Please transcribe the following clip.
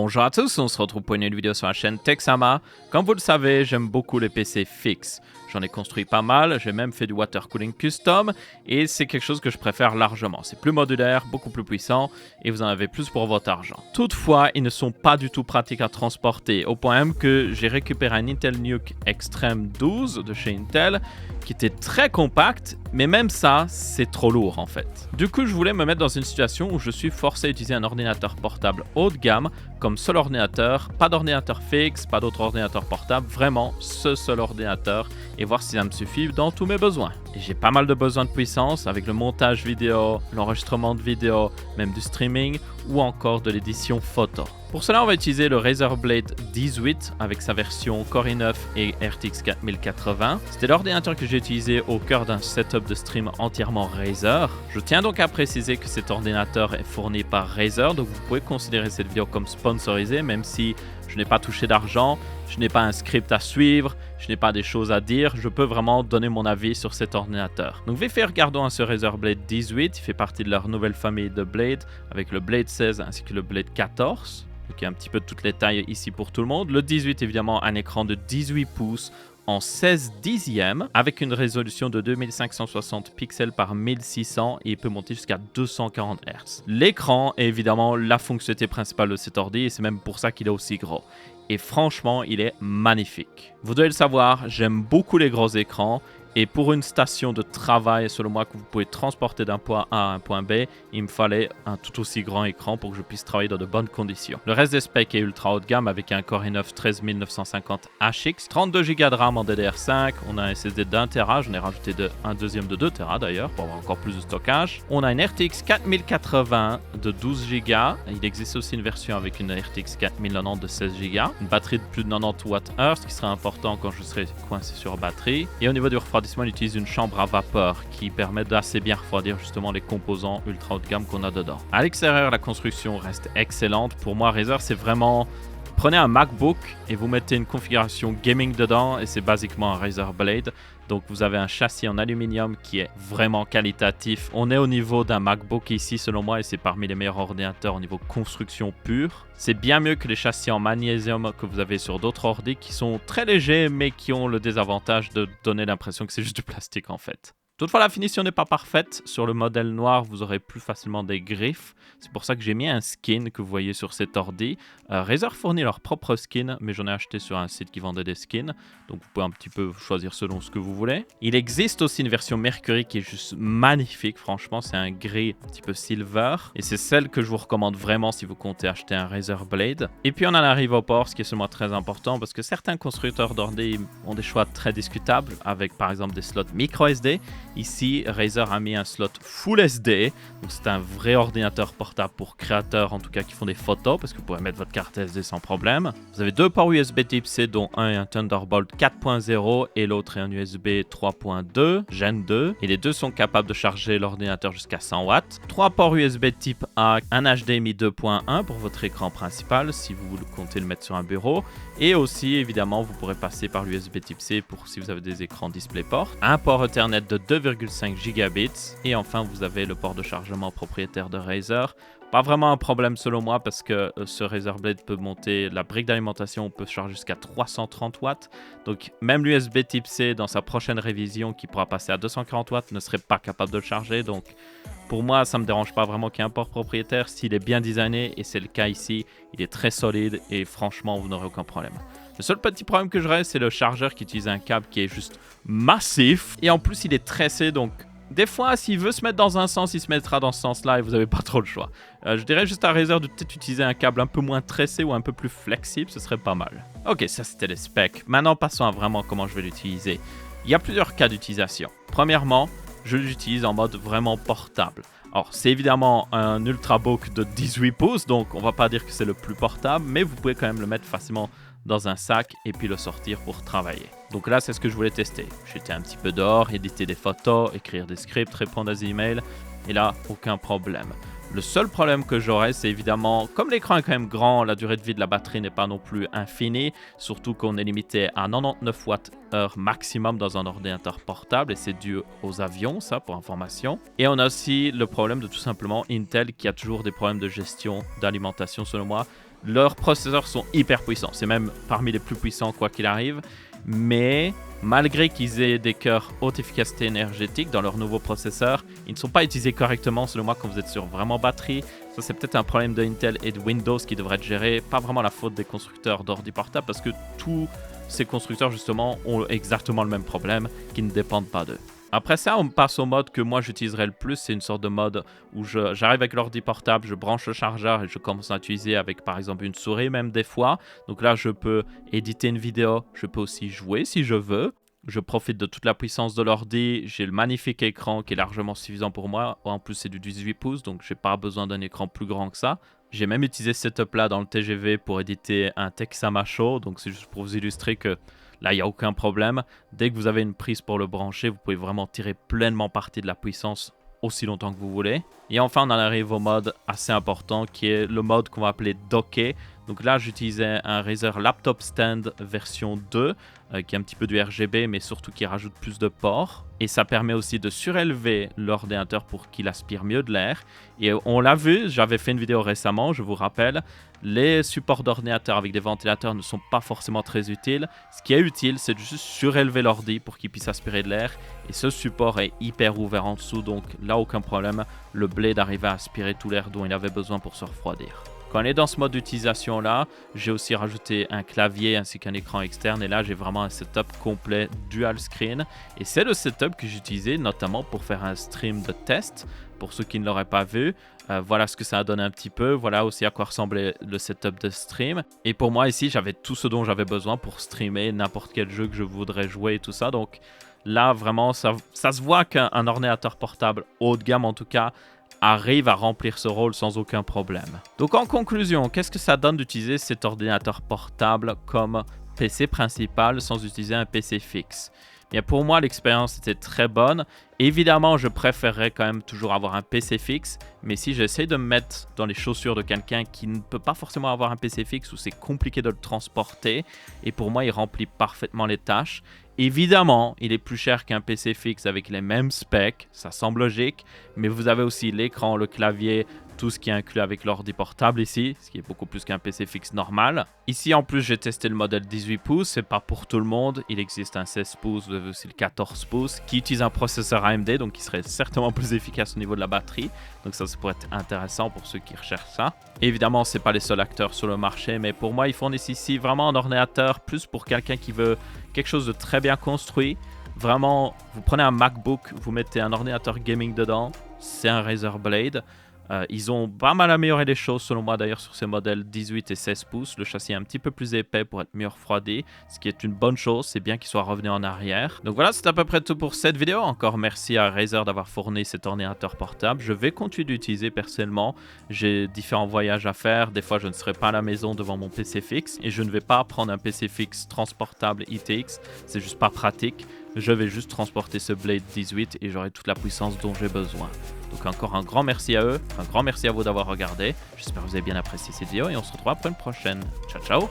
Bonjour à tous, on se retrouve pour une nouvelle vidéo sur la chaîne Texama. Comme vous le savez, j'aime beaucoup les PC fixes. J'en ai construit pas mal, j'ai même fait du water cooling custom et c'est quelque chose que je préfère largement. C'est plus modulaire, beaucoup plus puissant et vous en avez plus pour votre argent. Toutefois, ils ne sont pas du tout pratiques à transporter, au point même que j'ai récupéré un Intel NUC Extreme 12 de chez Intel qui était très compact, mais même ça, c'est trop lourd en fait. Du coup, je voulais me mettre dans une situation où je suis forcé à utiliser un ordinateur portable haut de gamme comme seul ordinateur, pas d'ordinateur fixe, pas d'autre ordinateur portable, vraiment ce seul ordinateur et voir si ça me suffit dans tous mes besoins. Et j'ai pas mal de besoins de puissance avec le montage vidéo, l'enregistrement de vidéo, même du streaming ou encore de l'édition photo. Pour cela, on va utiliser le Razer Blade 18 avec sa version Core i9 et RTX 4080. C'était l'ordinateur que j'ai utilisé au cœur d'un setup de stream entièrement Razer. Je tiens donc à préciser que cet ordinateur est fourni par Razer, donc vous pouvez considérer cette vidéo comme sponsorisée, même si je n'ai pas touché d'argent, je n'ai pas un script à suivre, je n'ai pas des choses à dire, je peux vraiment donner mon avis sur cet ordinateur. Donc vite fait, regardons à ce Razer Blade 18, il fait partie de leur nouvelle famille de Blade, avec le Blade 16 ainsi que le Blade 14. Donc il y a un petit peu toutes les tailles ici pour tout le monde. Le 18, évidemment, un écran de 18 pouces en 16 dixièmes avec une résolution de 2560 pixels par 1600 et il peut monter jusqu'à 240 Hz. L'écran est évidemment la fonctionnalité principale de cet ordi et c'est même pour ça qu'il est aussi gros. Et franchement, il est magnifique. Vous devez le savoir, j'aime beaucoup les gros écrans. Et pour une station de travail, selon moi, que vous pouvez transporter d'un point A à un point B, il me fallait un tout aussi grand écran pour que je puisse travailler dans de bonnes conditions. Le reste des specs est ultra haut de gamme avec un Core i9 13950 HX, 32 Go de RAM en DDR5, on a un SSD d'1 Tera, j'en ai rajouté un deuxième de 2 Tera d'ailleurs pour avoir encore plus de stockage. On a une RTX 4080 de 12 Go, il existe aussi une version avec une RTX 4090 de 16 Go, une batterie de plus de 90 Wh, ce qui sera important quand je serai coincé sur batterie. Et au niveau du refroidissement, il utilise une chambre à vapeur qui permet d'assez bien refroidir justement les composants ultra haut de gamme qu'on a dedans. À l'extérieur, la construction reste excellente. Pour moi, Razer, c'est vraiment... Prenez un MacBook et vous mettez une configuration gaming dedans et c'est basiquement un Razer Blade. Donc vous avez un châssis en aluminium qui est vraiment qualitatif. On est au niveau d'un MacBook ici selon moi et c'est parmi les meilleurs ordinateurs au niveau construction pure. C'est bien mieux que les châssis en magnésium que vous avez sur d'autres ordi qui sont très légers mais qui ont le désavantage de donner l'impression que c'est juste du plastique en fait. Toutefois, la finition n'est pas parfaite. Sur le modèle noir, vous aurez plus facilement des griffes. C'est pour ça que j'ai mis un skin que vous voyez sur cet ordi. Razer fournit leur propre skin, mais j'en ai acheté sur un site qui vendait des skins. Donc vous pouvez un petit peu choisir selon ce que vous voulez. Il existe aussi une version Mercury qui est juste magnifique. Franchement, c'est un gris un petit peu silver. Et c'est celle que je vous recommande vraiment si vous comptez acheter un Razer Blade. Et puis on en arrive au port, ce qui est seulement très important parce que certains constructeurs d'ordi ont des choix très discutables avec par exemple des slots micro SD. Ici, Razer a mis un slot Full SD, donc c'est un vrai ordinateur portable pour créateurs, en tout cas qui font des photos, parce que vous pourrez mettre votre carte SD sans problème. Vous avez deux ports USB Type-C, dont un est un Thunderbolt 4.0 et l'autre est un USB 3.2, Gen 2, et les deux sont capables de charger l'ordinateur jusqu'à 100 watts. Trois ports USB Type A, un HDMI 2.1 pour votre écran principal, si vous comptez le mettre sur un bureau, et aussi, évidemment, vous pourrez passer par l'USB Type-C pour si vous avez des écrans DisplayPort, un port Ethernet de 2,5 gigabits et enfin vous avez le port de chargement propriétaire de Razer. Pas vraiment un problème selon moi parce que ce Razer Blade peut monter, la brique d'alimentation peut charger jusqu'à 330 watts. Donc même l'USB Type-C dans sa prochaine révision qui pourra passer à 240 watts ne serait pas capable de le charger. Donc pour moi ça ne me dérange pas vraiment qu'il y ait un port propriétaire s'il est bien designé et c'est le cas ici. Il est très solide et franchement vous n'aurez aucun problème. Le seul petit problème que j'aurais, c'est le chargeur qui utilise un câble qui est juste massif. Et en plus, il est tressé, donc des fois, s'il veut se mettre dans un sens, il se mettra dans ce sens-là et vous n'avez pas trop le choix. Je dirais juste à Razer de peut-être utiliser un câble un peu moins tressé ou un peu plus flexible, ce serait pas mal. Ok, ça c'était les specs. Maintenant, passons à vraiment comment je vais l'utiliser. Il y a plusieurs cas d'utilisation. Premièrement, je l'utilise en mode vraiment portable. Alors, c'est évidemment un Ultrabook de 18 pouces, donc on va pas dire que c'est le plus portable, mais vous pouvez quand même le mettre facilement dans un sac et puis le sortir pour travailler. Donc là, c'est ce que je voulais tester. J'étais un petit peu dehors, éditer des photos, écrire des scripts, répondre à des emails, et là, aucun problème. Le seul problème que j'aurais, c'est évidemment, comme l'écran est quand même grand, la durée de vie de la batterie n'est pas non plus infinie, surtout qu'on est limité à 99 Wh maximum dans un ordinateur portable, et c'est dû aux avions, ça, pour information. Et on a aussi le problème de tout simplement Intel qui a toujours des problèmes de gestion d'alimentation, selon moi. Leurs processeurs sont hyper puissants, c'est même parmi les plus puissants quoi qu'il arrive, mais malgré qu'ils aient des cœurs haute efficacité énergétique dans leurs nouveaux processeurs, ils ne sont pas utilisés correctement selon moi quand vous êtes sur vraiment batterie. Ça c'est peut-être un problème de Intel et de Windows qui devrait être géré, pas vraiment la faute des constructeurs d'ordi portables parce que tous ces constructeurs justement ont exactement le même problème, qui ne dépendent pas d'eux. Après ça, on passe au mode que moi j'utiliserai le plus, c'est une sorte de mode où j'arrive avec l'ordi portable, je branche le chargeur et je commence à utiliser avec par exemple une souris même des fois. Donc là je peux éditer une vidéo, je peux aussi jouer si je veux. Je profite de toute la puissance de l'ordi, j'ai le magnifique écran qui est largement suffisant pour moi. En plus c'est du 18 pouces donc j'ai pas besoin d'un écran plus grand que ça. J'ai même utilisé ce setup là dans le TGV pour éditer un Texama Show, donc c'est juste pour vous illustrer que là, il n'y a aucun problème. Dès que vous avez une prise pour le brancher, vous pouvez vraiment tirer pleinement parti de la puissance aussi longtemps que vous voulez. Et enfin, on en arrive au mode assez important qui est le mode qu'on va appeler docké. Donc là, j'utilisais un Razer Laptop Stand version 2 qui est un petit peu du RGB mais surtout qui rajoute plus de ports. Et ça permet aussi de surélever l'ordinateur pour qu'il aspire mieux de l'air. Et on l'a vu, j'avais fait une vidéo récemment, je vous rappelle, les supports d'ordinateur avec des ventilateurs ne sont pas forcément très utiles. Ce qui est utile, c'est de juste surélever l'ordi pour qu'il puisse aspirer de l'air. Et ce support est hyper ouvert en dessous, donc là, aucun problème. Le blade arrive à aspirer tout l'air dont il avait besoin pour se refroidir. Quand on est dans ce mode d'utilisation là, j'ai aussi rajouté un clavier ainsi qu'un écran externe et là j'ai vraiment un setup complet dual screen et c'est le setup que j'utilisais notamment pour faire un stream de test. Pour ceux qui ne l'auraient pas vu, voilà ce que ça a donné un petit peu, voilà aussi à quoi ressemblait le setup de stream. Et pour moi ici j'avais tout ce dont j'avais besoin pour streamer n'importe quel jeu que je voudrais jouer et tout ça. Donc là vraiment ça se voit qu'un ordinateur portable haut de gamme en tout cas arrive à remplir ce rôle sans aucun problème. Donc en conclusion, qu'est-ce que ça donne d'utiliser cet ordinateur portable comme PC principal sans utiliser un PC fixe? Bien, pour moi, l'expérience était très bonne. Évidemment, je préférerais quand même toujours avoir un PC fixe, mais si j'essaie de me mettre dans les chaussures de quelqu'un qui ne peut pas forcément avoir un PC fixe ou c'est compliqué de le transporter, et pour moi, il remplit parfaitement les tâches. Évidemment, il est plus cher qu'un PC fixe avec les mêmes specs, ça semble logique, mais vous avez aussi l'écran, le clavier, tout ce qui est inclus avec l'ordi portable ici, ce qui est beaucoup plus qu'un PC fixe normal. Ici en plus j'ai testé le modèle 18 pouces, c'est pas pour tout le monde, il existe un 16 pouces, vous avez aussi le 14 pouces qui utilise un processeur AMD, donc qui serait certainement plus efficace au niveau de la batterie, donc ça pourrait être intéressant pour ceux qui recherchent ça. Évidemment c'est pas les seuls acteurs sur le marché, mais pour moi ils fournissent ici vraiment un ordinateur plus pour quelqu'un qui veut quelque chose de très bien construit. Vraiment, vous prenez un MacBook, vous mettez un ordinateur gaming dedans, c'est un Razer Blade. Ils ont pas mal amélioré les choses selon moi d'ailleurs sur ces modèles 18 et 16 pouces. Le châssis est un petit peu plus épais pour être mieux refroidi, ce qui est une bonne chose, c'est bien qu'il soit revenu en arrière. Donc voilà, c'est à peu près tout pour cette vidéo. Encore merci à Razer d'avoir fourni cet ordinateur portable. Je vais continuer d'utiliser personnellement. J'ai différents voyages à faire, des fois je ne serai pas à la maison devant mon PC fixe et je ne vais pas prendre un PC fixe transportable ITX, c'est juste pas pratique. Je vais juste transporter ce Blade 18 et j'aurai toute la puissance dont j'ai besoin. Donc encore un grand merci à eux, un grand merci à vous d'avoir regardé. J'espère que vous avez bien apprécié cette vidéo et on se retrouve pour une prochaine. Ciao ciao.